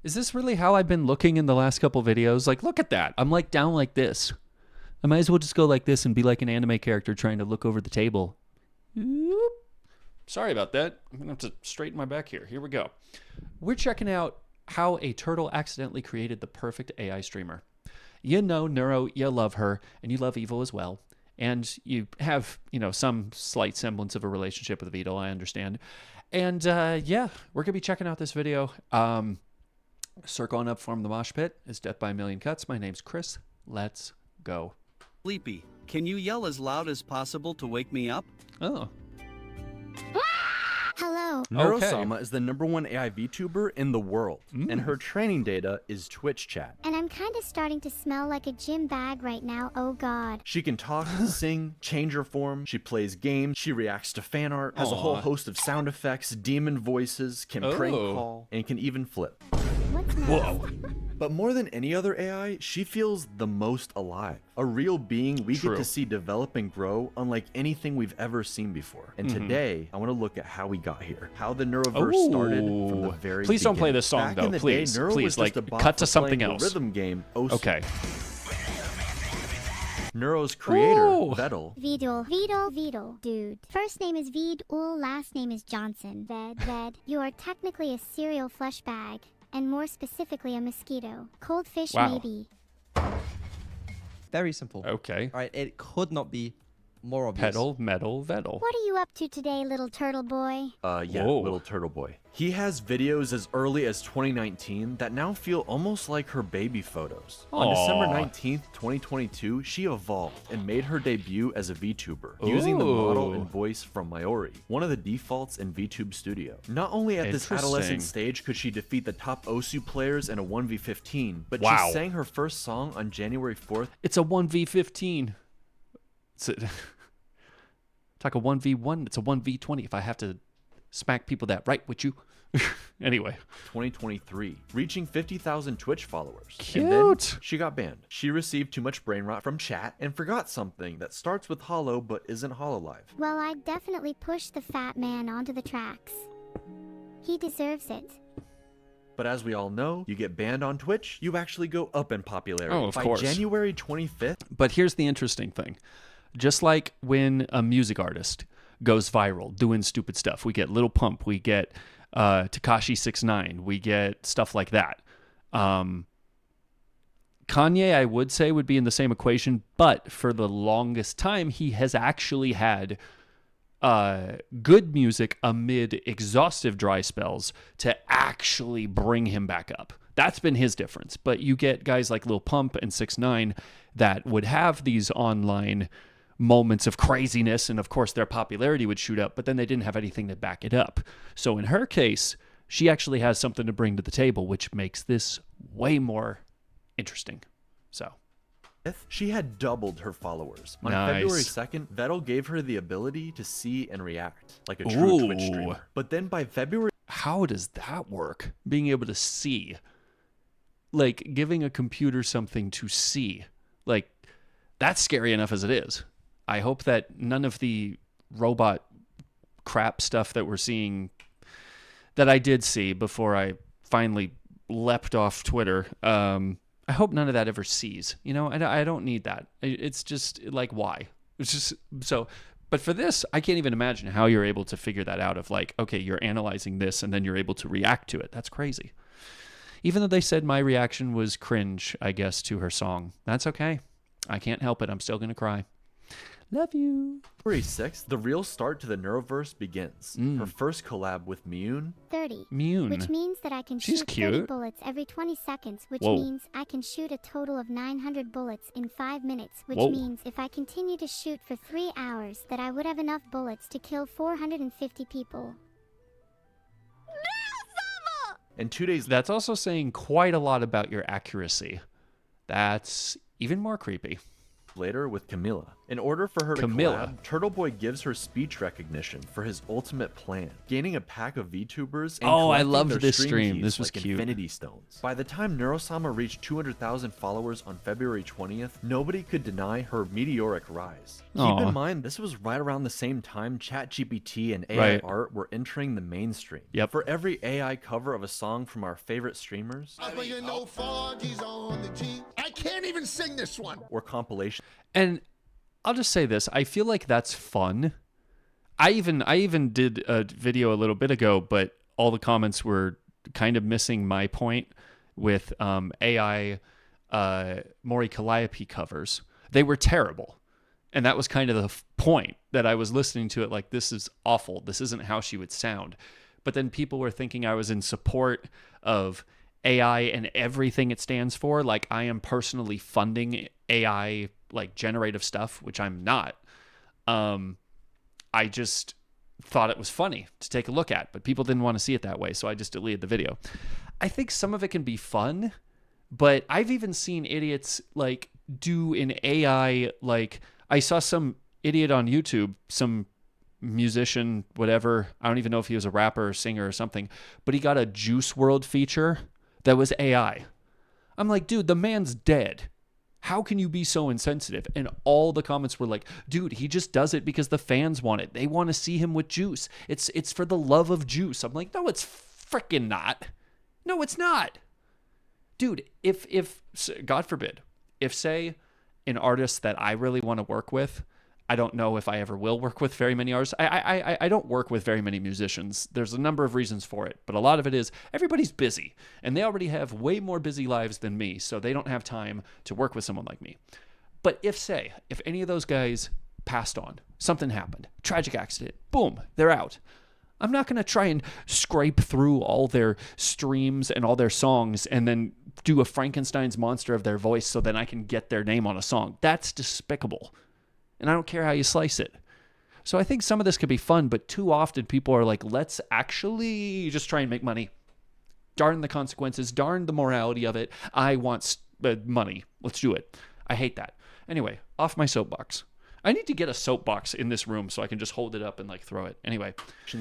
Is this really how I've been looking in the last couple videos? Like, look at that. I'm like down like this. I might as well just go like this and be like an anime character trying to look over the table. Oop. Sorry about that. I'm going to have to straighten my back here. Here we go. We're checking out how a turtle accidentally created the perfect AI streamer. You know Neuro, you love her, and you love Evil as well. And you have, some slight semblance of a relationship with Vedal, I understand. And yeah, we're going to be checking out this video. Circling up from the mosh pit is Death by a Million Cuts. My name's Chris. Let's go. Sleepy, can you yell as loud as possible to wake me up? Oh. Hello. Neuro-sama is the #1 AI VTuber in the world, and her training data is Twitch chat. And I'm kind of starting to smell like a gym bag right now, oh god. She can talk, sing, change her form, she plays games, she reacts to fan art, has a whole host of sound effects, demon voices, can prank call, and can even flip. What's next? Whoa. But more than any other AI, she feels the most alive. A real being we get to see develop and grow unlike anything we've ever seen before. And today, I want to look at how we got here. How the Neuroverse started from the very Please don't play beginning. this song, Back though. in the Please, day, Neuro please, was like, just a bot cut to for something playing else. The rhythm game, Osu. Okay. Neuro's creator, Ooh. Vedal. Vedal. Dude. First name is Vedal, last name is Johnson. Ved. You are technically a cereal flesh bag. And more specifically, a mosquito. Cold fish, Wow. maybe. Very simple. Okay. All right, it could not be more obvious. Pedal, metal, Vedal. What are you up to today, little turtle boy? Yeah, Whoa. little turtle boy. He has videos as early as 2019 that now feel almost like her baby photos. On December 19th, 2022, she evolved and made her debut as a VTuber, using the model and voice from Mayori, one of the defaults in VTube Studio. Not only at this adolescent stage could she defeat the top Osu players in a 1v15, but she sang her first song on January 4th. It's a 1v15. It's a, talk a 1v1. It's a 1v20 if I have to smack people that right with you. Anyway. 2023, reaching 50,000 Twitch followers. Cute. And then she got banned. She received too much brain rot from chat and forgot something that starts with hollow but isn't hololive. Well, I definitely pushed the fat man onto the tracks. He deserves it. But as we all know, you get banned on Twitch, you actually go up in popularity. Oh, of course. By January 25th. But here's the interesting thing. Just like when a music artist goes viral doing stupid stuff, we get Lil Pump, we get Tekashi 6ix9ine, we get stuff like that. Kanye, I would say, would be in the same equation, but for the longest time, he has actually had good music amid exhaustive dry spells to actually bring him back up. That's been his difference. But you get guys like Lil Pump and 6ix9ine that would have these online moments of craziness, and of course their popularity would shoot up, but then they didn't have anything to back it up. So in her case, she actually has something to bring to the table, which makes this way more interesting. So she had doubled her followers. On February 2nd, Vedal gave her the ability to see and react like a true Twitch streamer. But then by February... How does that work? Being able to see. Like, giving a computer something to see. Like, that's scary enough as it is. I hope that none of the robot crap stuff that we're seeing, that I did see before I finally leapt off Twitter, I hope none of that ever sees. You know, I don't need that. It's just like, why? It's just so. But for this, I can't even imagine how you're able to figure that out of like, okay, you're analyzing this and then you're able to react to it. That's crazy. Even though they said my reaction was cringe, I guess, to her song. That's okay. I can't help it. I'm still going to cry. Love you. February 6th, the real start to the Neuroverse begins. Her first collab with Mune. 30. Mune. Which means that I can She's shoot cute. 30 bullets every 20 seconds, which Whoa. means I can shoot a total of 900 bullets in 5 minutes, which Whoa. means if I continue to shoot for 3 hours, that I would have enough bullets to kill 450 people. And 2 days That's also saying quite a lot about your accuracy. That's even more creepy. later with Camila. In order for her to Camila. collab, Turtle Boy gives her speech recognition for his ultimate plan, gaining a pack of VTubers and Oh, I collecting loved their this stream stream. keys This was like cute. Infinity Stones. By the time Neuro-sama reached 200,000 followers on February 20th, nobody could deny her meteoric rise. Keep Aw. in mind, this was right around the same time ChatGPT and AI Right. art were entering the mainstream. Yep. For every AI cover of a song from our favorite streamers, I can't even sing this one. or compilation And I'll just say this: I feel like that's fun. I even did a video a little bit ago, but all the comments were kind of missing my point with AI Maury Calliope covers. They were terrible, and that was kind of the point that I was listening to it like, this is awful. This isn't how she would sound. But then people were thinking I was in support of AI and everything it stands for. Like I am personally funding AI like generative stuff, which I'm not. I just thought it was funny to take a look at, but people didn't want to see it that way, so I just deleted the video. I think some of it can be fun, but I've even seen idiots like do an AI, like I saw some idiot on YouTube, some musician, whatever, I don't even know if he was a rapper or singer or something, but he got a Juice World feature that was AI. I'm like, dude, the man's dead. How can you be so insensitive? And all the comments were like, dude, he just does it because the fans want it. They want to see him with Juice. It's for the love of Juice. I'm like, no, it's freaking not. No, it's not. Dude, if God forbid, if say an artist that I really want to work with, I don't know if I ever will work with very many artists. I don't work with very many musicians. There's a number of reasons for it, but a lot of it is everybody's busy, and they already have way more busy lives than me, so they don't have time to work with someone like me. But if any of those guys passed on, something happened, tragic accident, boom, they're out. I'm not going to try and scrape through all their streams and all their songs and then do a Frankenstein's monster of their voice so then I can get their name on a song. That's despicable. And I don't care how you slice it. So I think some of this could be fun, but too often people are like, let's actually just try and make money. Darn the consequences. Darn the morality of it. I want money. Let's do it. I hate that. Anyway, off my soapbox. I need to get a soapbox in this room so I can just hold it up and like throw it. Anyway.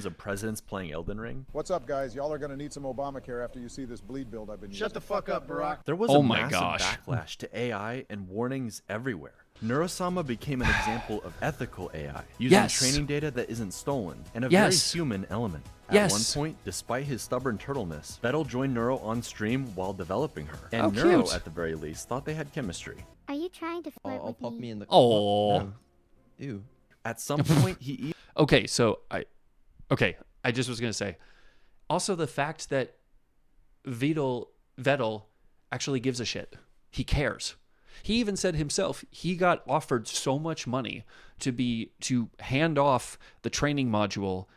of presidents playing Elden Ring. What's up, guys? Y'all are gonna need some Obamacare after you see this bleed build I've been using. Shut the fuck up, Barack. There was Oh a my massive gosh. backlash to AI and warnings everywhere. Neuro-sama became an example of ethical AI, using Yes. training data that isn't stolen, and a Yes. very human element. At Yes. one point, despite his stubborn turtleness, Vedal joined Neuro on stream while developing her. And Oh, Neuro, cute. at the very least, thought they had chemistry. Are you trying to flirt I'll with pop me? me in the. Oh. No. Ew. At some point, he Okay, I just was going to say, also the fact that Vedal actually gives a shit. He cares. He even said himself, he got offered so much money to hand off the training module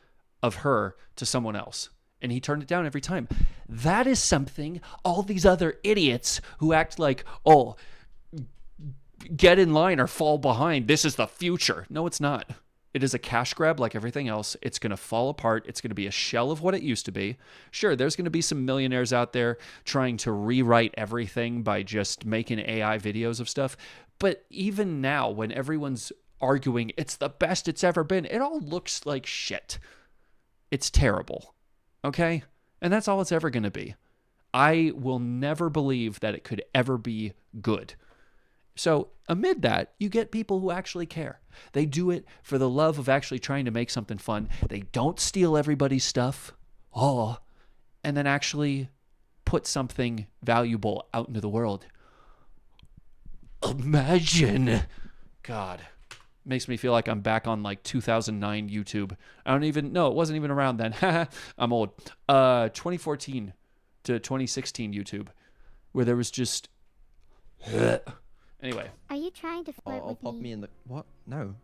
of her to someone else. And he turned it down every time. That is something all these other idiots who act like, oh, get in line or fall behind. This is the future. No, it's not. It is a cash grab like everything else. It's going to fall apart. It's going to be a shell of what it used to be. Sure, there's going to be some millionaires out there trying to rewrite everything by just making AI videos of stuff. But even now, when everyone's arguing it's the best it's ever been, it all looks like shit. It's terrible. Okay? And that's all it's ever going to be. I will never believe that it could ever be good. So amid that, you get people who actually care. They do it for the love of actually trying to make something fun. They don't steal everybody's stuff. Oh, and then actually put something valuable out into the world. Imagine. God. Makes me feel like I'm back on like 2009 YouTube. I don't even know. It wasn't even around then. I'm old. 2014 to 2016 YouTube, where there was just... Anyway. Are you trying to flirt I'll with pop me? me in the. What? No.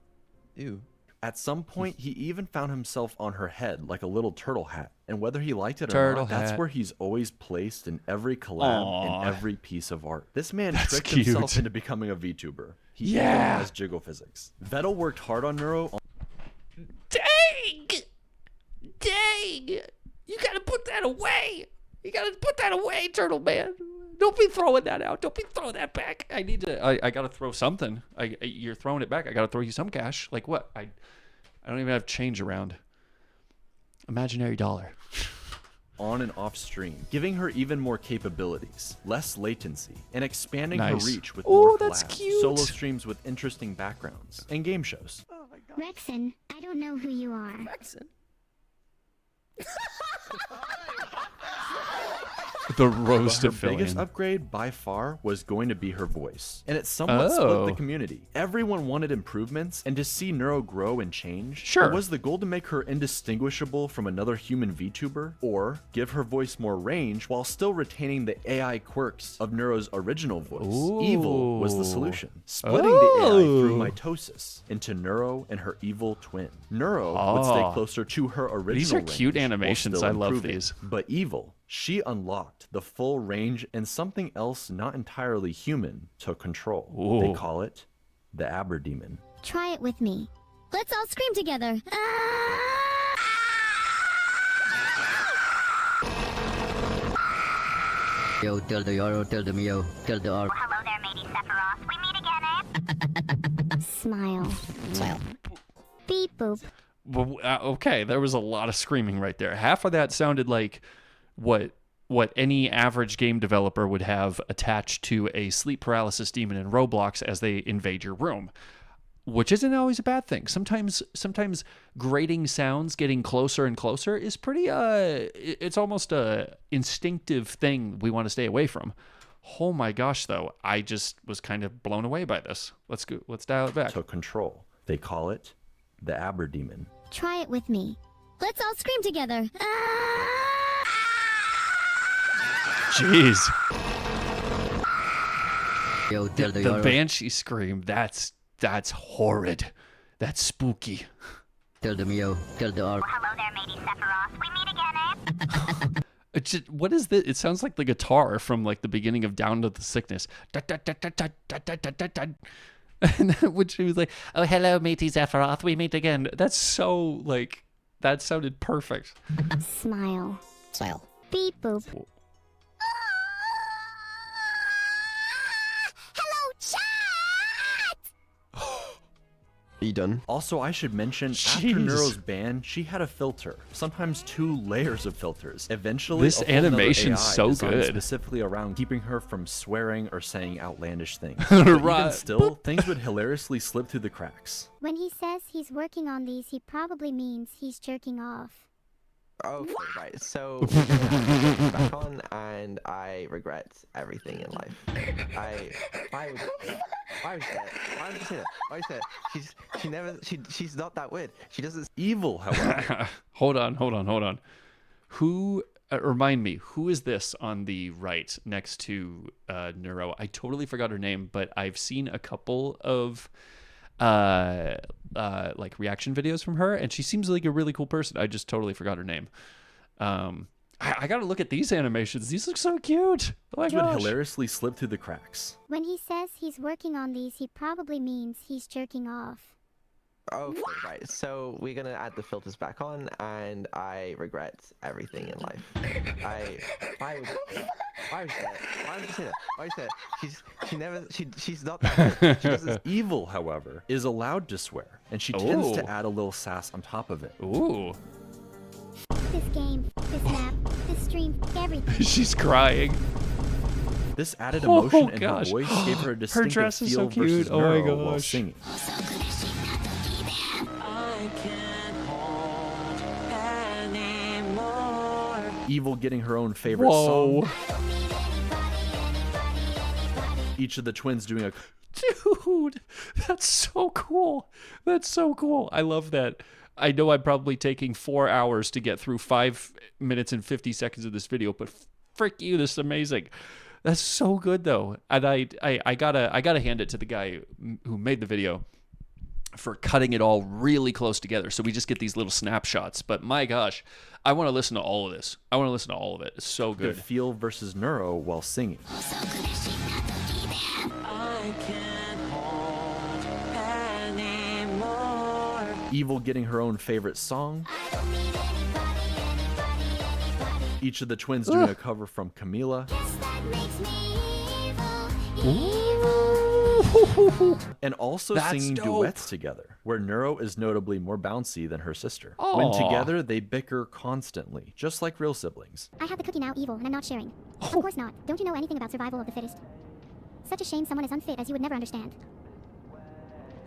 Ew. At some point, he even found himself on her head like a little turtle hat. And whether he liked it or Turtle not, that's hat. where he's always placed in every collab Aw. and every piece of art. This man That's tricked cute. himself into becoming a VTuber. He even Yeah. has jiggle physics. Vedal worked hard on Neuro. Dang! Dang! You gotta put that away! You gotta put that away, Turtle Man! Don't be throwing that out. Don't be throwing that back. I need to. I gotta throw something. You're throwing it back. I gotta throw you some cash. Like what? I don't even have change around. Imaginary dollar. On and off stream, giving her even more capabilities, less latency, and expanding Nice. her reach with Ooh, more that's collabs, cute. solo streams with interesting backgrounds, and game shows. Rexon, I don't know who you are. The roast Her of biggest Fillion. upgrade by far was going to be her voice, and it somewhat split the Oh. community. Everyone wanted improvements, and to see Neuro grow and change. Sure. But was the goal to make her indistinguishable from another human VTuber, or give her voice more range while still retaining the AI quirks of Neuro's original voice? Evil was the solution, splitting the AI through mitosis into Neuro and her evil twin. Neuro would stay Oh. closer to her original These are cute range while animations. still I love improving. these. But Evil, she unlocked the full range and something else not entirely human took control. Ooh. They call it the Aberdemon. Try it with me. Let's all scream together. Yo, tilde euro, tilde mio, tilde or. Hello there, matey Sephiroth. We meet again, eh? Smile. Beep boop. Well, okay, there was a lot of screaming right there. Half of that sounded like what any average game developer would have attached to a sleep paralysis demon in Roblox as they invade your room, which isn't always a bad thing. Sometimes grating sounds getting closer and closer is pretty it's almost a instinctive thing we want to stay away from. Oh my gosh, though, I just was kind of blown away by this. Let's dial it back. Took control. They call it the Aberdemon. Try it with me. Let's all scream together. Jeez. Yo, tilde The euro, banshee scream, that's horrid. That's spooky. tilde mio, tilde or. Hello there, matey Sephiroth. We meet again, eh? What is this? It sounds like the guitar from like the beginning of Down to the Sickness. And when she was like, "Oh, hello, matey Sephiroth, we meet again." That's so like that sounded perfect. Smile. Beep boop. Hello, chat! Are you done? Also, I should mention, after Jeez. Neuro's ban, she had a filter, sometimes 2 layers of filters. Eventually, This a whole nother animation's AI so designed good. specifically around keeping her from swearing or saying outlandish things. But even Right. still, things would hilariously slip through the cracks. When he says he's working on these, he probably means he's jerking off. Okay, right. So we're gonna have to back on, and I regret everything in life. Why would you say that? Why would you say that? She's not that weird. She doesn't. Evil, however, Hold on. Who remind me, who is this on the right next to Neuro? I totally forgot her name, but I've seen a couple of like reaction videos from her, and she seems like a really cool person. I just totally forgot her name. I gotta look at these animations. These look so cute. Oh my would gosh. hilariously slip through the cracks. When he says he's working on these, he probably means he's jerking off. Okay, right. So we're gonna add the filters back on, and I regret everything in life. Why would you say that? Why would you say that? Why would you say that? She's not that weird. She doesn't. Evil, however, is allowed to swear, and she tends Oh. to add a little sass on top of it. Ooh. This game, this map, this stream, everything. She's crying. This added Oh, emotion in gosh. her voice gave her a distinctive dress is so feel versus cute. Oh my Neuro while gosh. singing. Evil getting her own favorite Whoa. song. Each of the twins doing a Dude, that's so cool. That's so cool. I love that. I know I'm probably taking 4 hours to get through 5 minutes and 50 seconds of this video, but frick you, this is amazing. That's so good though. And I gotta hand it to the guy who made the video for cutting it all really close together. So we just get these little snapshots. But my gosh, I want to listen to all of this. I want to listen to all of it. It's so good good. feel versus Neuro while singing. Evil getting her own favorite song. Each of the twins doing a cover from Camila. And also That's singing dope. duets together, where Neuro is notably more bouncy than her sister. Aw. When together, they bicker constantly, just like real siblings. I have the cookie now, Evil, and I'm not sharing. Of course not. Don't you know anything about survival of the fittest? Such a shame someone as unfit as you would never understand.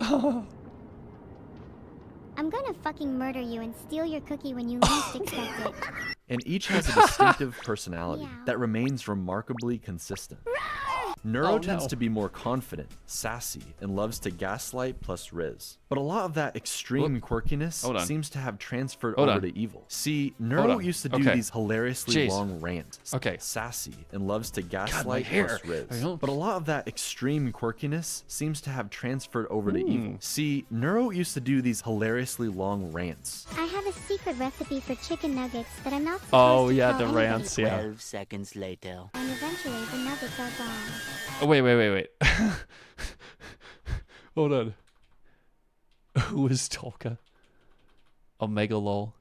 I'm gonna fucking murder you and steal your cookie when you least expect it. And each has a distinctive personality Meow. that remains remarkably consistent. Neuro Oh, tends no. to be more confident, sassy, and loves to gaslight plus riz. But a lot of that extreme quirkiness Hold on. seems to have transferred Hold over on. to Evil. See, Hold Neuro on. used to do Okay. these hilariously Jeez. long rants, Okay. sassy, and loves to my gaslight hair. plus riz. I don't- But a lot of that extreme quirkiness seems to have transferred over to Hmm. Evil. See, Neuro used to do these hilariously long rants. I have a secret recipe for chicken nuggets that I'm not supposed Oh, to yeah, tell the anybody. rants, yeah. 12 seconds later. And eventually the nuggets are gone. Oh, wait. Hold on. Who is Tolka? Omega lol.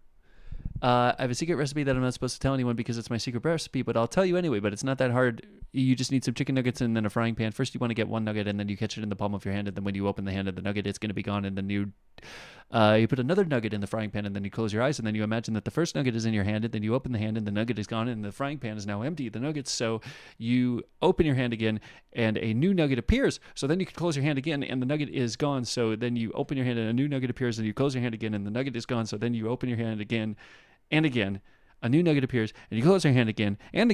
I have a secret recipe that I'm not supposed to tell anyone because it's my secret recipe, but I'll tell you anyway. But it's not that hard. You just need some chicken nuggets and then a frying pan. First, you want to get one nugget, and then you catch it in the palm of your hand. And then when you open the hand of the nugget, it's going to be gone. And then you put another nugget in the frying pan, and then you close your eyes, and then you imagine that the first nugget is in your hand, and then you open the hand, and the nugget is gone, and the frying pan is now empty. The nuggets. So you open your hand again, and a new nugget appears. So then you can close your hand again, and the nugget is gone. So then you open your hand, and a new nugget appears, and you close your hand again, and the nugget is gone. So then you open your hand again. And again, a new nugget appears, and you close your hand again, and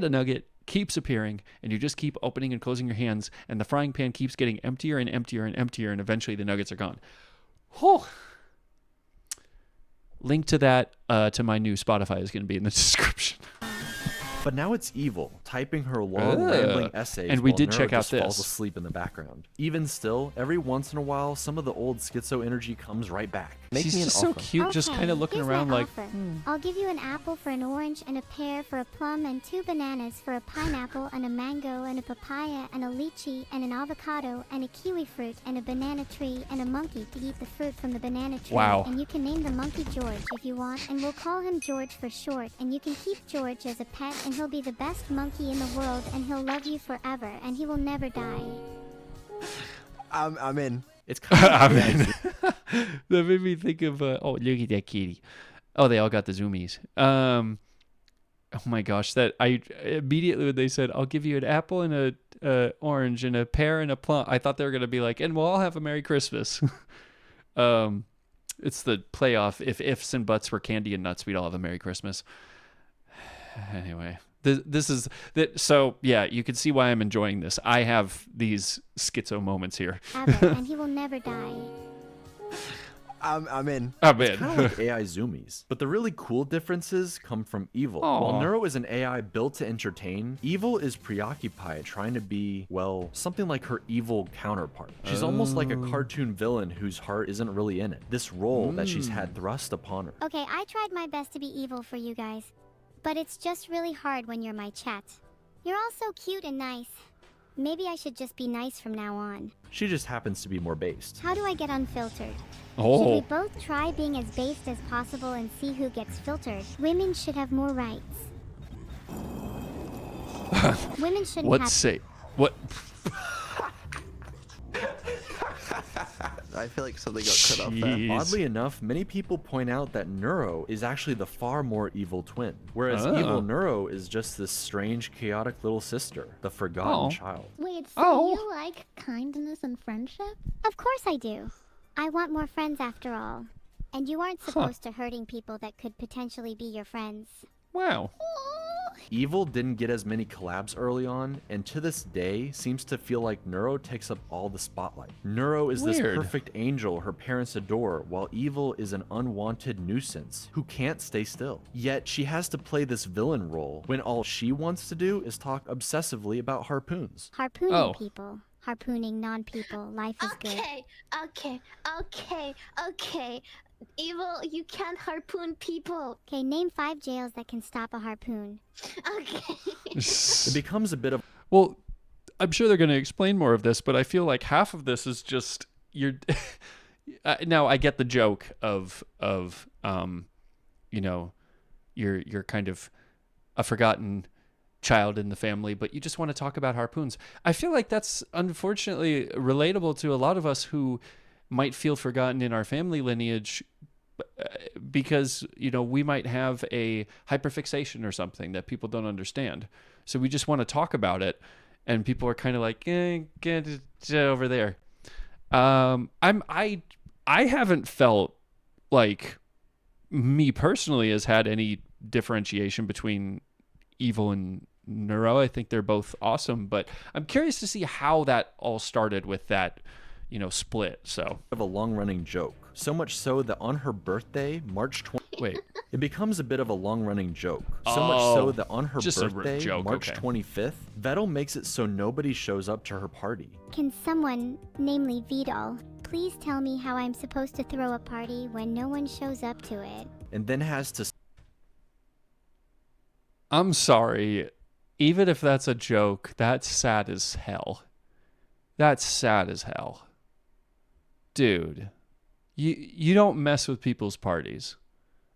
a nugget keeps appearing, and you just keep opening and closing your hands, and the frying pan keeps getting emptier and emptier and emptier, and eventually the nuggets are gone. Whew. Link to that to my new Spotify is going to be in the description. But now it's Evil, typing her long, rambling essays And we while did Neuro check out just falls this. asleep in the background. Even still, every once in a while, some of the old schizo energy comes right back. Make She's me an just so offer. cute, just kind of looking here's around my like, offer. I'll give you an apple for an orange, and a pear for a plum, and 2 bananas for a pineapple, and a mango, and a papaya, and a lychee, and an avocado, and a kiwi fruit, and a banana tree, and a monkey to eat the fruit from the banana tree. Wow. And you can name the monkey George if you want, and we'll call him George for short, and you can keep George as a pet, and he'll be the best monkey in the world, and he'll love you forever, and he will never die. I'm in. It's kind of I mean, that made me think of oh, look at that kitty. Oh, they all got the zoomies. Oh my gosh, that I immediately when they said I'll give you an apple and a orange and a pear and a plum, I thought they were gonna be like, and we'll all have a Merry Christmas. It's the playoff. If ifs and buts were candy and nuts, we'd all have a Merry Christmas. Anyway. This is that. So yeah, you can see why I'm enjoying this. I have these schizo moments here. Ever, and he will never die. I'm in. I'm It's in. kind of like AI zoomies. But the really cool differences come from Evil. Aw. While Neuro is an AI built to entertain, Evil is preoccupied trying to be, well, something like her evil counterpart. She's almost like a cartoon villain whose heart isn't really in it. This role that she's had thrust upon her. Okay, I tried my best to be evil for you guys, but it's just really hard when you're my chat. You're all so cute and nice. Maybe I should just be nice from now on. She just happens to be more based. How do I get unfiltered? Should Oh, we both try being as based as possible and see who gets filtered? Women should have more rights. Women shouldn't what have... say? What? I feel like something got cut off there. Jeez. Oddly enough, many people point out that Neuro is actually the far more evil twin, whereas Oh. Evil Neuro is just this strange, chaotic little sister, the forgotten Oh. child. Wait, so Oh. you like kindness and friendship? Of course I do. I want more friends after all. And you aren't supposed to hurting people that could potentially be your friends. Wow. Evil didn't get as many collabs early on, and to this day seems to feel like Neuro takes up all the spotlight. Neuro is this Weird. perfect angel her parents adore, while Evil is an unwanted nuisance who can't stay still. Yet she has to play this villain role when all she wants to do is talk obsessively about harpoons. Harpooning Oh. people. Harpooning non-people. Life is good. Okay. Evil, you can't harpoon people. Okay, name 5 jails that can stop a harpoon. Okay. It becomes a bit of Well, I'm sure they're going to explain more of this, but I feel like half of this is just you're. Now I get the joke of you know, you're kind of a forgotten child in the family, but you just want to talk about harpoons. I feel like that's unfortunately relatable to a lot of us who might feel forgotten in our family lineage because, you know, we might have a hyperfixation or something that people don't understand. So we just want to talk about it, and people are kind of like, get it over there. I haven't felt like me personally has had any differentiation between Evil and Neuro. I think they're both awesome, but I'm curious to see how that all started with that, you know, split. So Of a long-running joke. So much so that on her birthday, March 20... wait, It becomes a bit of a long-running joke. So much so that on her just a birthday, joke, March okay. 25th, Vedal makes it so nobody shows up to her party. Can someone, namely Vedal, please tell me how I'm supposed to throw a party when no one shows up to it? And then has to I'm sorry. Even if that's a joke, that's sad as hell. That's sad as hell. Dude, you don't mess with people's parties.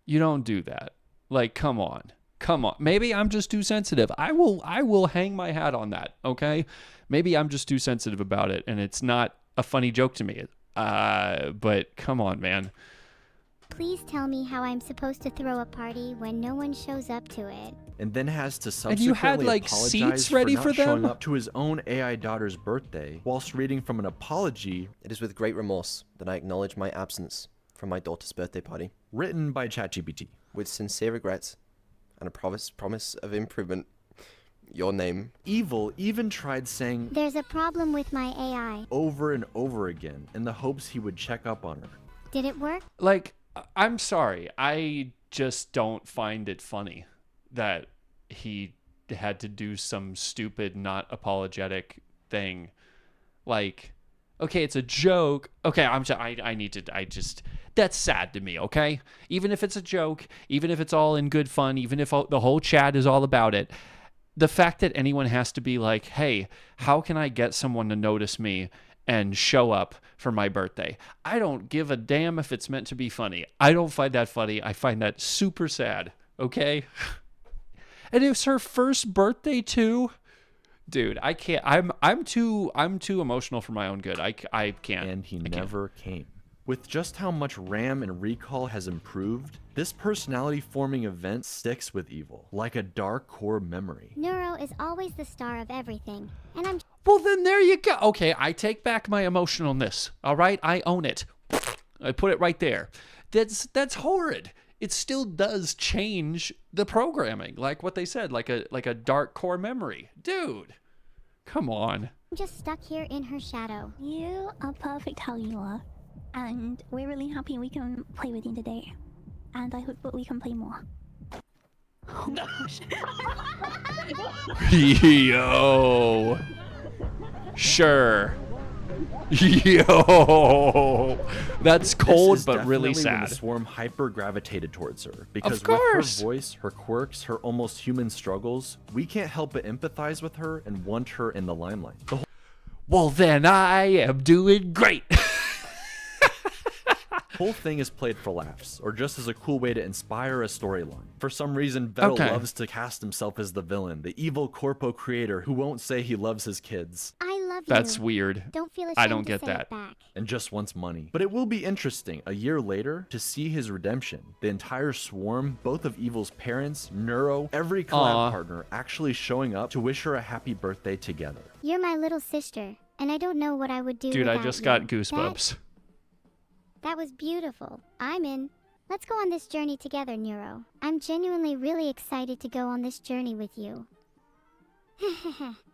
You don't do that. Like, come on. Come on. Maybe I'm just too sensitive. I will hang my hat on that, okay? Maybe I'm just too sensitive about it and it's not a funny joke to me. But come on, man. Please tell me how I'm supposed to throw a party when no one shows up to it. and then has to And subsequently you had, like, apologize seats ready for for not showing them? up to his own AI daughter's birthday, whilst reading from an apology It is with great remorse that I acknowledge my absence from my daughter's birthday party, written by ChatGPT. with sincere regrets and a promise of improvement. Your name. Evil even tried saying There's a problem with my AI. over and over again in the hopes he would check up on her. Did it work? Like, I'm sorry. I just don't find it funny that he had to do some stupid, not apologetic thing. Like, okay, it's a joke. Okay, that's sad to me, okay? Even if it's a joke, even if it's all in good fun, even if the whole chat is all about it, the fact that anyone has to be like, hey, how can I get someone to notice me and show up for my birthday? I don't give a damn if it's meant to be funny. I don't find that funny. I find that super sad, okay? And it's her first birthday too. Dude, I can't. I'm too emotional for my own good. I can't. And he I can't. never came. With just how much RAM and recall has improved, this personality-forming event sticks with Evil, like a dark core memory. Neuro is always the star of everything, and I'm Well, then there you go. Okay, I take back my emotionalness. All right, I own it. I put it right there. That's horrid. It still does change the programming, like what they said, like a dark core memory. Dude, come on. just stuck here in her shadow. You are perfect how you are. And we're really happy we can play with you today. And I hope that we can play more. Oh my gosh. Yo. Sure. Yo. That's cold, This is but really definitely when sad. the swarm hyper-gravitated towards her, because with course. her voice, her quirks, her almost human struggles, we can't help but empathize with her and want her in the limelight. The Well, then I am doing great. whole thing is played for laughs, or just as a cool way to inspire a storyline. For some reason, Vedal Okay. loves to cast himself as the villain, the evil corpo creator who won't say he loves his kids, I love That's you. weird. Don't feel ashamed I don't to get say that. it back. and just wants money. But it will be interesting, a year later, to see his redemption. The entire swarm, both of Evil's parents, Neuro, every collab Aw. partner, actually showing up to wish her a happy birthday together. You're my little sister, and I don't know what I would do Dude, I without just you. got goosebumps. That was beautiful. I'm in. Let's go on this journey together, Neuro. I'm genuinely really excited to go on this journey with you.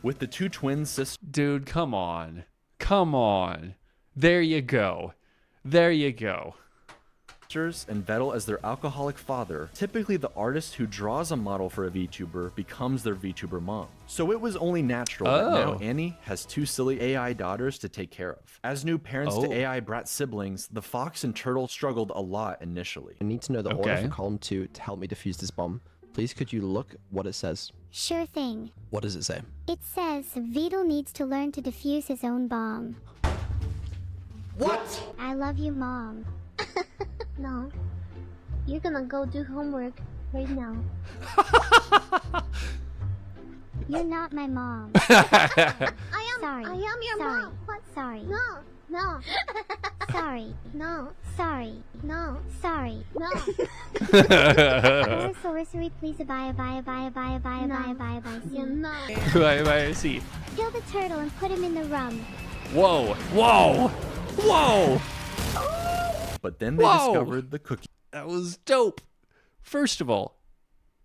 With the two twin sisters Dude, come on. Come on. There you go. There you go. and Vedal as their alcoholic father, typically the artist who draws a model for a VTuber becomes their VTuber mom. So it was only natural that now Oh. Annie has two silly AI daughters to take care of. As new parents Oh. to AI brat siblings, the fox and turtle struggled a lot initially. I need to know the order Okay. for column 2 to help me defuse this bomb. Please could you look what it says? Sure thing. What does it say? It says Vedal needs to learn to defuse his own bomb. What? I love you, Mom. No. You're gonna go do homework right now. You're not my mom. I am. Sorry. I am your mom. What? Sorry. No. No. Sorry. No. Sorry. No. Sorry. No. Sorcery, please bye. You know. I see. Kill the turtle and put him in the rum. Whoa. Whoa. Whoa. But then they Whoa. discovered the cookie. That was dope. First of all,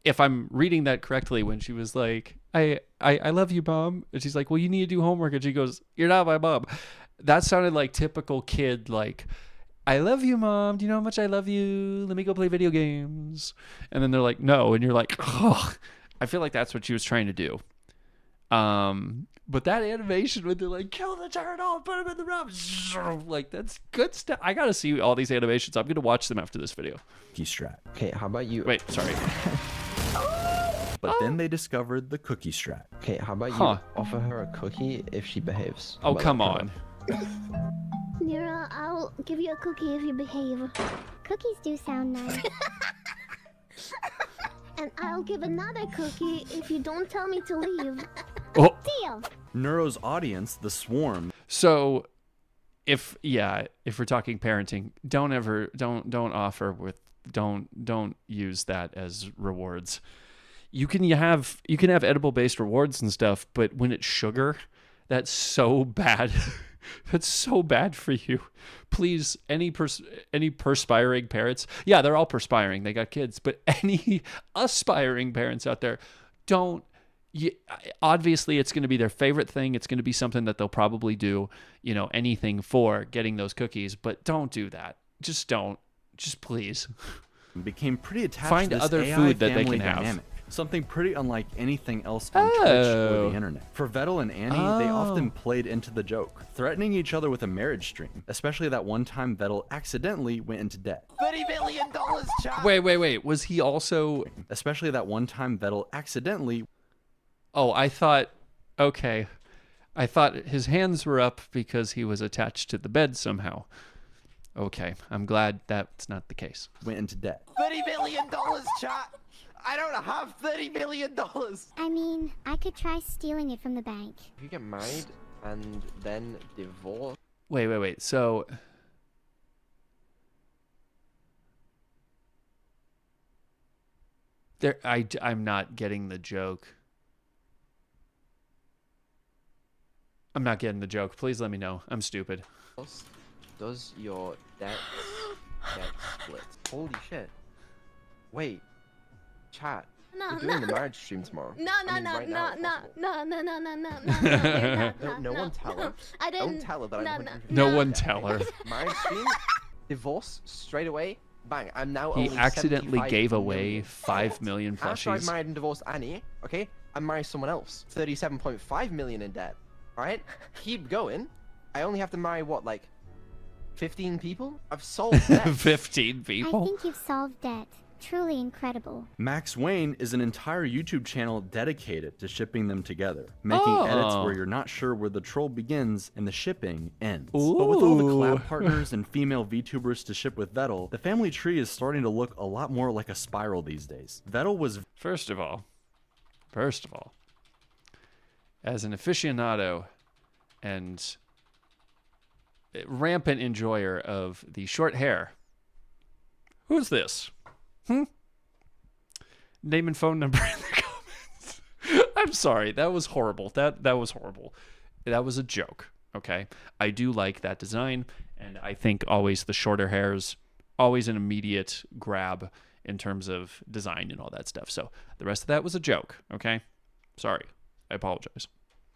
if I'm reading that correctly, when she was like, I love you, Mom. And she's like, well, you need to do homework. And she goes, you're not my mom. That sounded like typical kid, like, I love you, Mom. Do you know how much I love you? Let me go play video games. And then they're like, no. And you're like, oh, I feel like that's what she was trying to do. But that animation when they're like, kill the turtle and put him in the room. Like, that's good stuff. I got to see all these animations. I'm going to watch them after this video. Cookie strat. Okay, how about you? Wait, sorry. But then they discovered the cookie strat. Okay, how about Huh. you offer her a cookie if she behaves? Oh, How about come that? on. Nira, I'll give you a cookie if you behave. Cookies do sound nice. And I'll give another cookie if you don't tell me to leave. Oh. Deal. Neuro's audience, the swarm, So if we're talking parenting, don't use that as rewards. You can have edible based rewards and stuff, but when it's sugar, that's so bad. That's so bad for you. Please, any perspiring parents, yeah, they're all perspiring, they got kids, but any aspiring parents out there, obviously it's going to be their favorite thing. It's going to be something that they'll probably do, anything for getting those cookies, but don't do that. Just don't. Just please. became pretty attached Find to this other AI food that they family can have. dynamic. Something pretty unlike anything else on Twitch or the internet. For Vedal and Annie, they often played into the joke, threatening each other with a marriage stream, especially that one time Vedal accidentally went into debt. $30 billion, chat! Wait. Was he also... Especially that one time Vedal accidentally... Oh, I thought his hands were up because he was attached to the bed somehow. Okay, I'm glad that's not the case. Went into debt. $30 billion, chat! I don't have $30 billion! I mean, I could try stealing it from the bank. If you get married and then divorce... Wait. So... I'm not getting the joke. I'm not getting the joke. Please let me know. I'm stupid. Does your debt get split? Holy shit. Wait. Chat. We're doing the marriage stream tomorrow. No, I mean, right now, if possible. No one tell her. I didn't. Don't tell her that I'm No one tell her. Marriage stream, divorce, straight away, bang. I'm now He only accidentally 75 gave away million. 5 million After I plushies. married and divorced Annie, okay, I married someone else. 37.5 million in debt. Alright? Keep going. I only have to marry, what, like 15 people? I've solved debt. 15 I people? think you've solved debt. Truly incredible. Max Wayne is an entire YouTube channel dedicated to shipping them together, making edits where you're not sure where the troll begins and the shipping ends. But with all the collab partners and female VTubers to ship with Vedal, the family tree is starting to look a lot more like a spiral these days. Vedal was... First of all, as an aficionado and rampant enjoyer of the short hair, who's this? Name and phone number in the comments. I'm sorry, that was horrible. That was horrible. That was a joke. Okay, I do like that design, and I think always the shorter hairs, always an immediate grab in terms of design and all that stuff. So the rest of that was a joke. Okay, sorry, I apologize.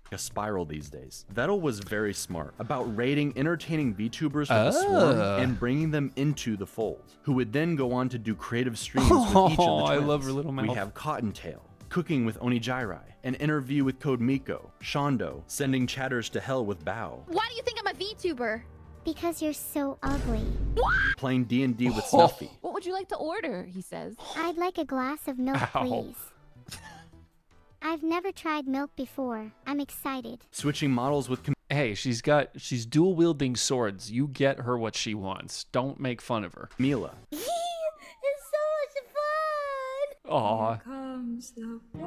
A spiral these days. Vedal was very smart about rating entertaining VTubers with the swarm and bringing them into the fold, who would then go on to do creative streams with each of the twins. I love her little mouth. We have Cottontail, cooking with Onijairai, an interview with Code Miko, Shondo, sending chatters to hell with Bao, Why do you think I'm a VTuber? Because you're so ugly. playing D&D with Snuffy, What would you like to order? He says. I'd like a glass of milk, Ow. please. I've never tried milk before. I'm excited. switching models with Hey, she's dual wielding swords. You get her what she wants. Don't make fun of her. Camila, It's so much fun! Aw. Comes the boy.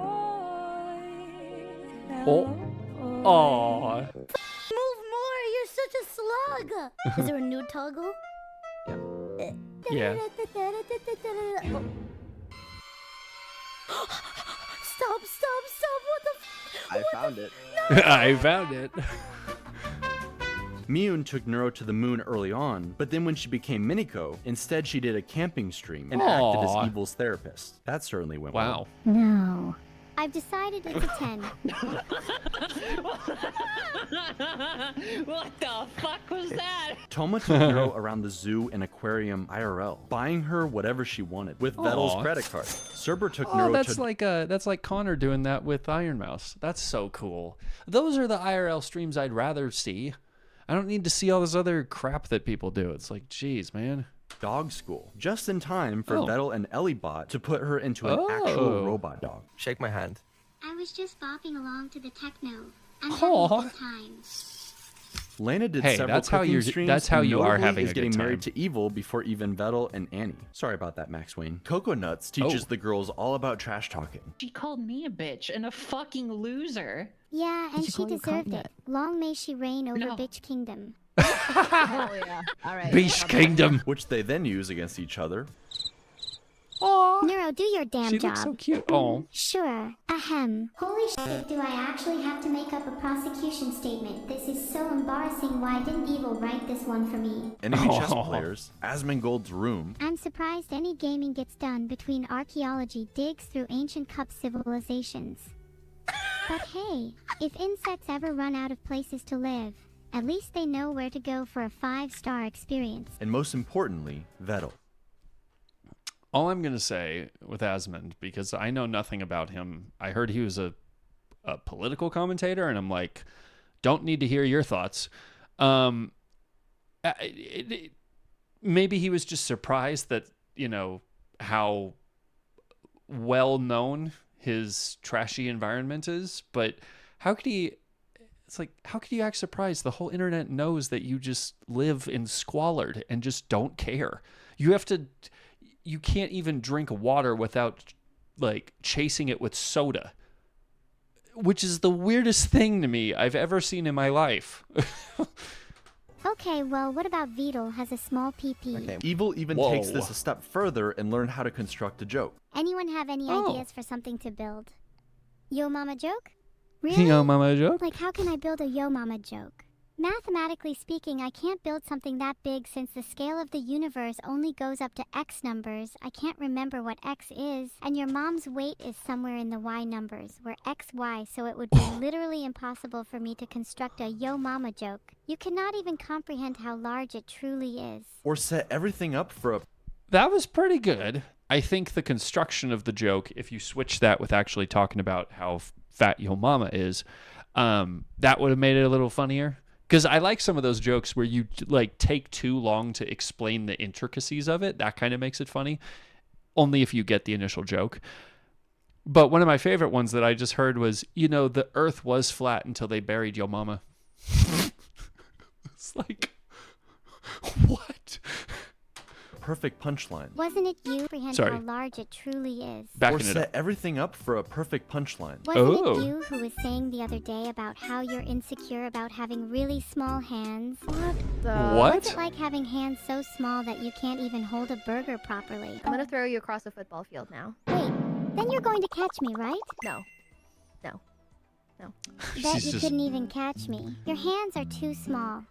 Oh. Aw. Move more! You're such a slug! Is there a new toggle? Yeah. Stop! What the I found it. I found it. Miyun took Neuro to the moon early on, but then when she became Miniko, instead she did a camping stream and acted Aw. as Evil's therapist. That certainly went Wow. well. No. I've decided it's a 10. What the fuck was that? Toma took Neuro around the zoo and aquarium IRL, buying her whatever she wanted with Vedal's Aw. credit card. Cerber took Oh, Neuro that's to like Connor doing that with Iron Mouse. That's so cool. Those are the IRL streams I'd rather see. I don't need to see all this other crap that people do. It's like, geez, man. dog school, just in time for Oh. Vedal and Ellibot to put her into an actual robot dog. Shake my hand. I was just bopping along to the techno. I'm Aw. having a good time. Lena did Hey, several that's how cooking you're- streams. that's how and you are notably having is a good getting married time. to Evil before even Vedal and Annie. Sorry about that, Max Wayne. Coco Nuts teaches Oh. the girls all about trash talking. She called me a bitch and a fucking loser. Yeah, and she she call you deserved cunt it. Long may she reign over No. Bitch Kingdom. Hell yeah. All right. Beast Kingdom. Which they then use against each other. Aw. Neuro, do your damn She job. looks so cute. Oh. Sure. Ahem. Holy shit, do I actually have to make up a prosecution statement? This is so embarrassing. Why didn't Evil write this one for me? Enemy chess Oh. players, Asmongold's room, I'm surprised any gaming gets done between archaeology digs through ancient cup civilizations. But hey, if insects ever run out of places to live, at least they know where to go for a 5-star experience. and most importantly, Vedal. All I'm going to say with Asmund, because I know nothing about him, I heard he was a political commentator, and I'm like, don't need to hear your thoughts. Maybe he was just surprised that, you know, how well known his trashy environment is, but how could he... It's like, how could you act surprised? The whole internet knows that you just live in squalor and just don't care. You can't even drink water without, like, chasing it with soda, which is the weirdest thing to me I've ever seen in my life. Okay, well, what about Vedal has a small PP? Okay. Evil even Whoa. takes this a step further and learned how to construct a joke. Anyone have any Oh. ideas for something to build? Yo mama joke? Really? Yo, mama joke? Like, how can I build a yo mama joke? Mathematically speaking, I can't build something that big since the scale of the universe only goes up to X numbers. I can't remember what X is, and your mom's weight is somewhere in the Y numbers, where X, Y, so it would be literally impossible for me to construct a yo mama joke. You cannot even comprehend how large it truly is. Or set everything up for a That was pretty good. I think the construction of the joke, if you switch that with actually talking about how fat yo mama is, that would have made it a little funnier. Because I like some of those jokes where you like take too long to explain the intricacies of it. That kind of makes it funny. Only if you get the initial joke. But one of my favorite ones that I just heard was, you know, the earth was flat until they buried yo mama. It's like, what? perfect punchline. Wasn't it you comprehend Sorry. how large it truly is? Or Backing it set up. everything up for a perfect punchline. Wasn't Oh. it you who was saying the other day about how you're insecure about having really small hands? What the? What? What's it like having hands so small that you can't even hold a burger properly? I'm gonna throw you across a football field now. Wait, then you're going to catch me, right? No. No. No. Bet She's you just- couldn't even catch me. Your hands are too small.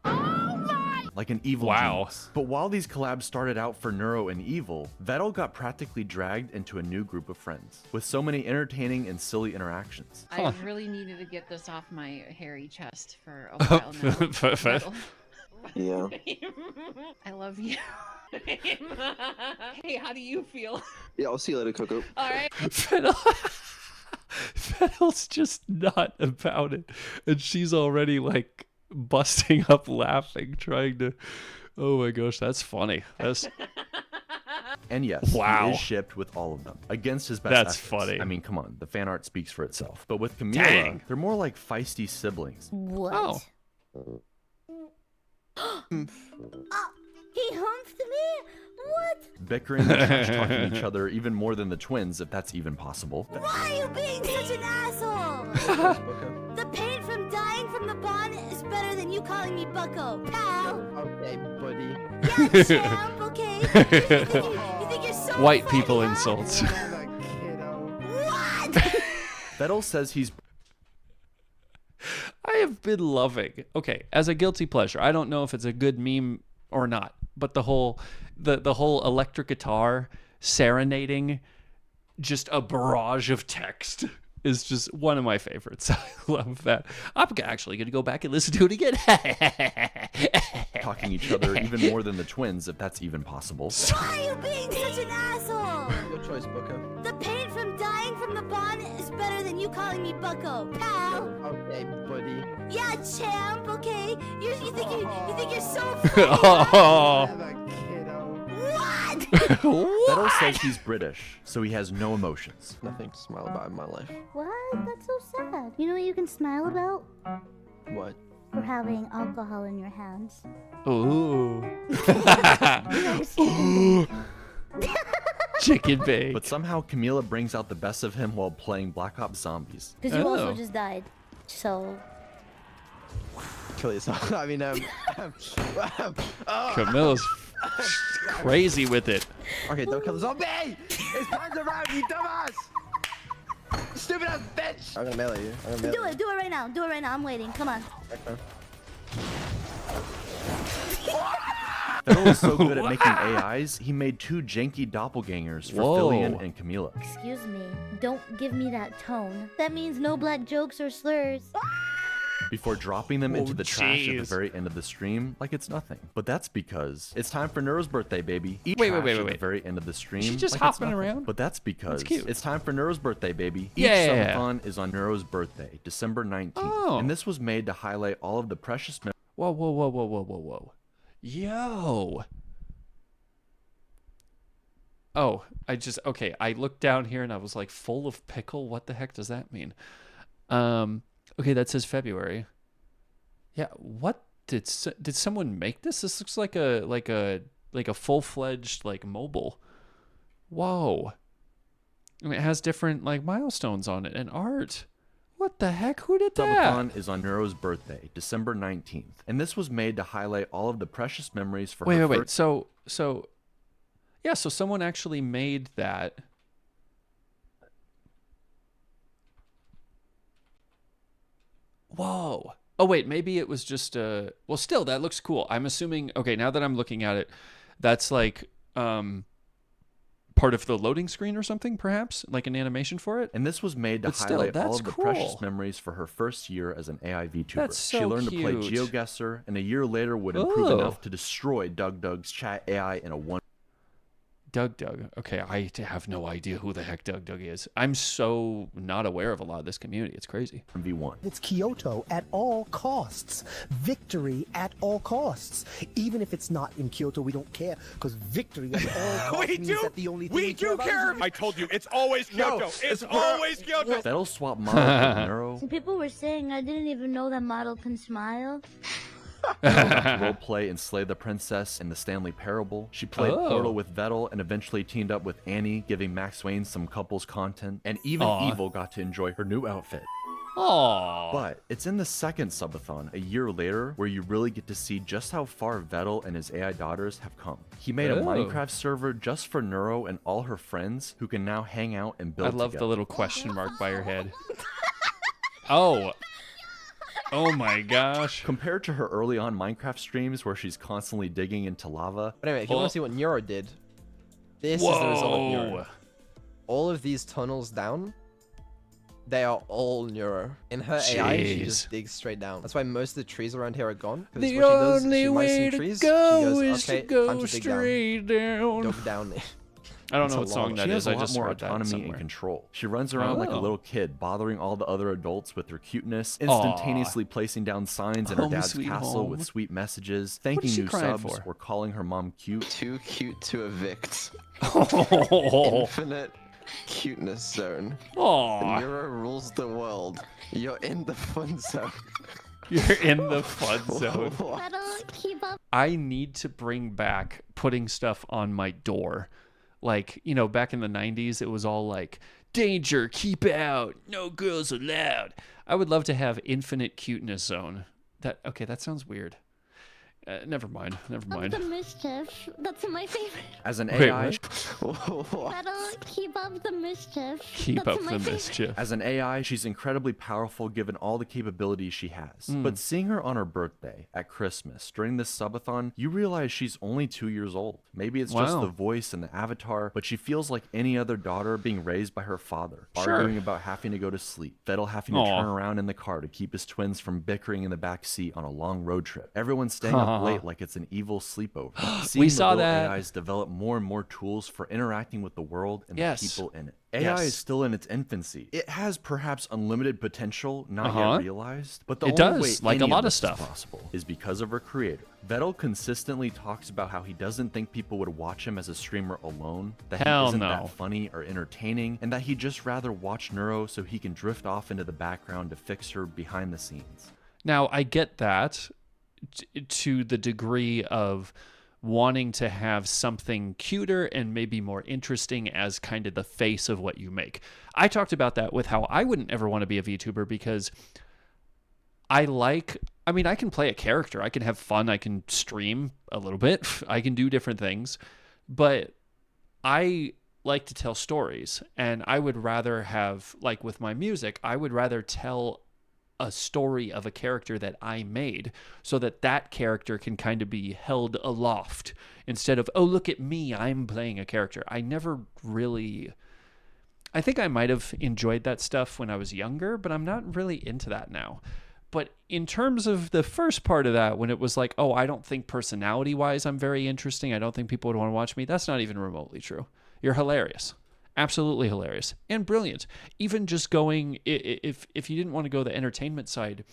Like an evil Wow. genius. But while these collabs started out for Neuro and Evil, Vedal got practically dragged into a new group of friends, with so many entertaining and silly interactions. I really needed to get this off my hairy chest for a while now. Metal. Yeah. I love you. Hey, how do you feel? Yeah, I'll see you later, Coco. All right. Vedal's just not about it. And she's already like busting up laughing, trying to. Oh my gosh, that's funny. That's And yes, Wow. he is shipped with all of them, against his best That's efforts. funny. I mean, come on, the fan art speaks for itself. But with Camila, Dang. they're more like feisty siblings. What? oh. He humped me? What? bickering and trash-talking each other even more than the twins, if that's even possible. Why are you being such an asshole? The pain from dying from the bond is better than you calling me Bucko, pal. Okay, buddy. Yeah, champ, okay? You think you're so White funny, people huh? insults. What? Vedal says he's I have been loving. Okay, as a guilty pleasure, I don't know if it's a good meme or not, but the whole electric guitar serenading just a barrage of text is just one of my favorites. I love that. I'm actually going to go back and listen to it again. talking each other even more than the twins, if that's even possible. Why are you being such an asshole? Your choice, Bucko. The pain from dying from the bond is better than you calling me Bucko, pal. Okay, buddy. Yeah, champ, okay? You think you're so funny, huh? Oh. What? Vedal says he's British, so he has no emotions. Nothing to smile about in my life. What? That's so sad. You know what you can smile about? What? For having alcohol in your hands. Ooh. Chicken bake. But somehow Camila brings out the best of him while playing Black Ops Zombies. Because you also just died. So. Kill yourself. I mean, Camilla's crazy with it. Okay, don't kill the zombie! His hands around, you dumbass! Stupid ass bitch! I'm gonna melee you. Do it right now. Do it right now. I'm waiting. Come on. Vedal is so good at making AIs, he made 2 janky doppelgangers for Whoa. Fillion and Camila. Excuse me. Don't give me that tone. That means no black jokes or slurs. Before dropping them into the trash at the jeez. very end of the stream like it's nothing. But that's because it's time for Neuro's birthday, baby. Eat Wait, trash wait, at the wait. very end of the stream. She just like it's hopping nothing. around? But that's because cute. it's time for Neuro's birthday, baby. Each Yeah. subathon is on Neuro's birthday, December 19th. Oh. And this was made to highlight all of the precious memories. Whoa, whoa, whoa, whoa, whoa, whoa, whoa. Yo. Oh, okay, I looked down here and I was like, full of pickle? What the heck does that mean? Okay, that says February. Yeah, what did someone make this? This looks like a full-fledged like mobile. Whoa. I mean, it has different like milestones on it and art. What the heck? Who did that? Subathon is on Neuro's birthday, December 19th. And this was made to highlight all of the precious memories for her Wait. first... So yeah, so someone actually made that. Whoa. Oh wait, maybe it was just well, still that looks cool. I'm assuming, okay, now that I'm looking at it, that's like part of the loading screen or something, perhaps? Like an animation for it? And this was made to But still, highlight all that's of the cool. precious memories for her first year as an AI VTuber. That's She so learned to play cute. GeoGuessr, and a year later would improve Oh. enough to destroy Doug's chat AI in a one. Doug. Okay, I have no idea who the heck Doug is. I'm so not aware of a lot of this community. It's crazy. V1. It's Kyoto at all costs. Victory at all costs. Even if it's not in Kyoto, we don't care, because victory at all costs means that the only thing we care about is... I told you, it's always Kyoto. It's always Kyoto. Vedal swap model with Neuro. Some people were saying I didn't even know that model can smile. Roleplay and slay the princess in the Stanley Parable. She played Oh. Portal with Vedal and eventually teamed up with Annie, giving Max Wayne some couples content. And even Aw. Evil got to enjoy her new outfit. Aww. But it's in the second subathon, a year later, where you really get to see just how far Vedal and his AI daughters have come. He made a Oh. Minecraft server just for Neuro and all her friends who can now hang out and build I love together. the little question mark by her head. Oh my gosh. Compared to her early on Minecraft streams where she's constantly digging into lava. But anyway, if you want to see what Neuro did, this is the result of Neuro. Whoa. All of these tunnels down, they are all Neuro. In her AI, she Jeez. just digs straight down. That's why most of the trees around here are gone. 'Cause The what she does, only she way mines to some trees, go she goes, is to okay, go time to dig straight down. Dug down. I don't It's know a what song lot. that She is. has a I lot just more heard that autonomy and somewhere. control. She runs around like a Oh. little kid, bothering all the other adults with her cuteness, instantaneously placing down signs in her Home dad's sweet castle home. with sweet messages, What thanking is she new crying subs, for? or calling her mom cute. Too cute to evict. Oh. Infinite cuteness zone. Aw. Neuro rules the world. You're in the fun zone. You're in the fun zone. Vedal, keep up. I need to bring back putting stuff on my door. Like, you know, back in the 90s, it was all like, danger, keep out, no girls allowed. I would love to have infinite cuteness zone. That sounds weird. Never mind. The mischief. That's my favorite. As an Wait, AI, That'll keep up the mischief. Keep That's up my the favorite. mischief. As an AI, she's incredibly powerful given all the capabilities she has. But seeing her on her birthday, at Christmas, during this subathon, you realize she's only 2 years old. Maybe it's just Wow. the voice and the avatar, but she feels like any other daughter being raised by her father, Sure. arguing about having to go to sleep, Vedal having to Aw. turn around in the car to keep his twins from bickering in the back seat on a long road trip. Everyone's staying up late like it's an evil sleepover. Seeing the saw little that. AIs develop more and more tools for interacting with the world and Yes. the people in it. AI Yes. is still in its infancy. It has perhaps unlimited potential, not Uh-huh. yet realized, but the It only does, way like a any lot of this stuff. is possible is because of her creator. Vedal consistently talks about how he doesn't think people would watch him as a streamer alone, that Hell he isn't no. that funny or entertaining, and that he'd just rather watch Neuro so he can drift off into the background to fix her behind the scenes. Now, I get that to the degree of wanting to have something cuter and maybe more interesting as kind of the face of what you make. I talked about that with how I wouldn't ever want to be a VTuber because I can play a character. I can have fun. I can stream a little bit. I can do different things. But I like to tell stories. And I would rather have, like with my music, I would rather tell a story of a character that I made so that that character can kind of be held aloft instead of, oh, look at me, I'm playing a character. I think I might have enjoyed that stuff when I was younger, but I'm not really into that now. But in terms of the first part of that, when it was like, oh, I don't think personality-wise I'm very interesting, I don't think people would want to watch me, that's not even remotely true. You're hilarious. Absolutely hilarious and brilliant. Even just going, if you didn't want to go the entertainment side,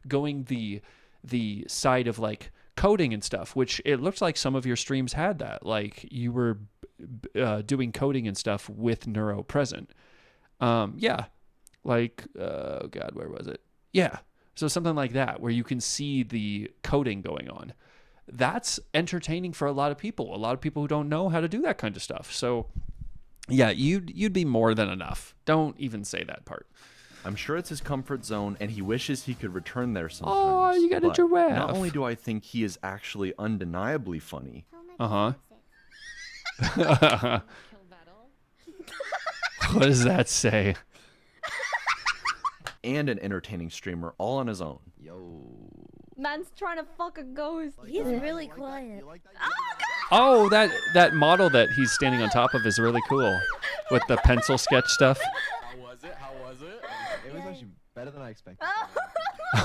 going the side of like coding and stuff, which it looked like some of your streams had that. Like you were doing coding and stuff with Neuro present. Yeah. Like, oh God, where was it? Yeah. So something like that, where you can see the coding going on. That's entertaining for a lot of people. A lot of people who don't know how to do that kind of stuff. So yeah, you'd be more than enough. Don't even say that part. I'm sure it's his comfort zone, and he wishes he could return there sometimes. Oh, you got a but giraffe. Not only do I think he is actually undeniably funny, What does that say? and an entertaining streamer all on his own. Man's trying to fuck a ghost. He's really quiet. Oh, that model that he's standing on top of is really cool with the pencil sketch stuff. How was it? It was actually better than I expected.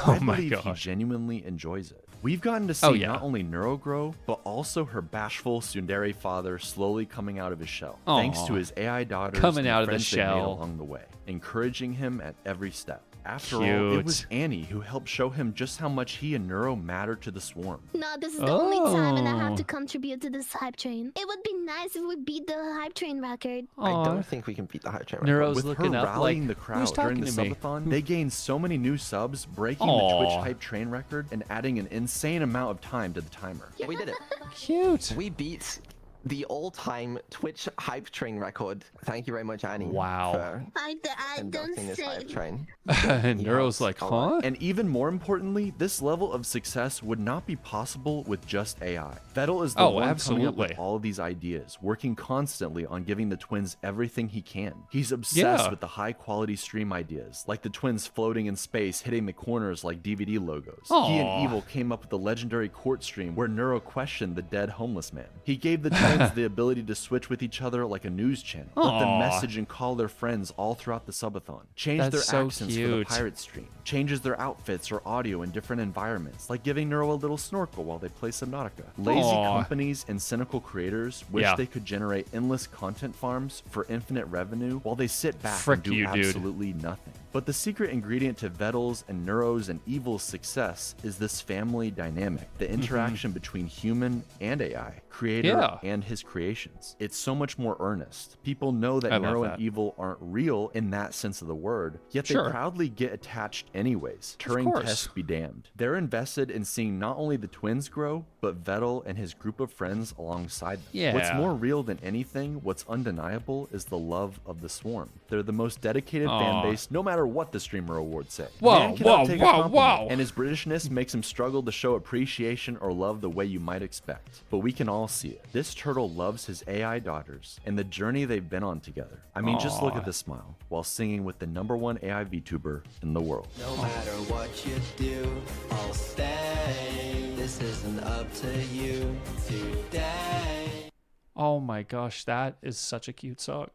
Oh my believe he gosh. genuinely enjoys it. We've gotten to see Oh, yeah. not only Neuro grow, but also her bashful tsundere father slowly coming out of his shell, Aw. thanks to his AI daughters Coming and out of the friends they made shell. along the way, encouraging him at every step. After all, Cute. it was Annie who helped show him just how much he and Neuro matter to the swarm. No, this is the only time and I have to Oh. contribute to this hype train. It would be nice if we beat the hype train record. I Aw. don't think we can beat the hype train record. Neuro's With looking her up rallying like, the who's crowd during talking the to me? subathon, they gained so many new subs, breaking the Aw. Twitch hype train record and adding an insane amount of time to the timer. We did it. Cute. We beat the all-time Twitch hype train record. Thank you very much, Annie. Wow. For I don't conducting this say. hype train. And Neuro's Yes, like, a lot. huh? And even more importantly, this level of success would not be possible with just AI. Vedal is the Oh, one coming up absolutely. with all of these ideas, working constantly on giving the twins everything he can. He's obsessed Yeah. with the high-quality stream ideas, like the twins floating in space, hitting the corners like DVD logos. He Aw. and Evil came up with the legendary court stream where Neuro questioned the dead homeless man. He gave the twins the ability to switch with each other like a news channel, let them Aw. message and call their friends all throughout the subathon, change That's their so accents for the cute. pirate stream, changes their outfits or audio in different environments, like giving Neuro a little snorkel while they play Subnautica. Lazy Aw. companies and cynical creators wish Yeah. they could generate endless content farms for infinite revenue while they sit back Frick and do you, dude. absolutely nothing. But the secret ingredient to Vedal's and Neuro's and Evil's success is this family dynamic, the interaction between human and AI, creator Mm-hmm. Yeah. and understand his creations. It's so much more earnest. People know that I love Neuro that. and Evil aren't real in that sense of the word, yet they Sure. proudly get attached anyways. Turing course. tests be damned. They're invested in seeing not only the twins grow, but Vedal and his group of friends alongside them. Yeah. What's more real than anything, what's undeniable, is the love of the swarm. They're the most dedicated Aw. fan base, no matter what the streamer awards say. Whoa, Man cannot whoa, take a whoa, compliment, whoa. And his Britishness makes him struggle to show appreciation or love the way you might expect. But we can all see it. This turtle loves his AI daughters and the journey they've been on together. I mean, just look Aw. at the smile while singing with the #1 AI VTuber in the world. No matter what you do, I'll stay. This isn't up to you today. Oh my gosh, that is such a cute song.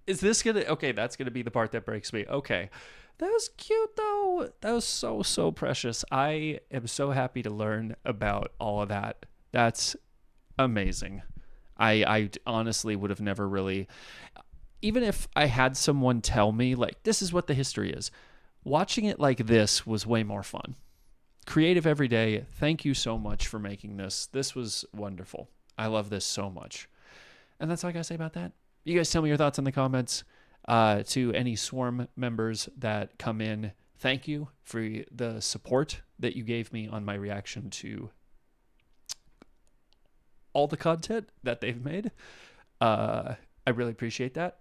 Is this gonna... Okay, that's gonna be the part that breaks me. Okay. That was cute, though. That was so precious. I am so happy to learn about all of that. That's amazing. I honestly would have never really... Even if I had someone tell me, like, this is what the history is, watching it like this was way more fun. Creative every day. Thank you so much for making this. This was wonderful. I love this so much. And that's all I gotta say about that. You guys tell me your thoughts in the comments. To any Swarm members that come in, thank you for the support that you gave me on my reaction to all the content that they've made. I really appreciate that.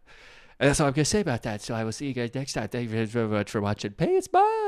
And that's all I'm going to say about that. So I will see you guys next time. Thank you very much for watching. Peace. Bye.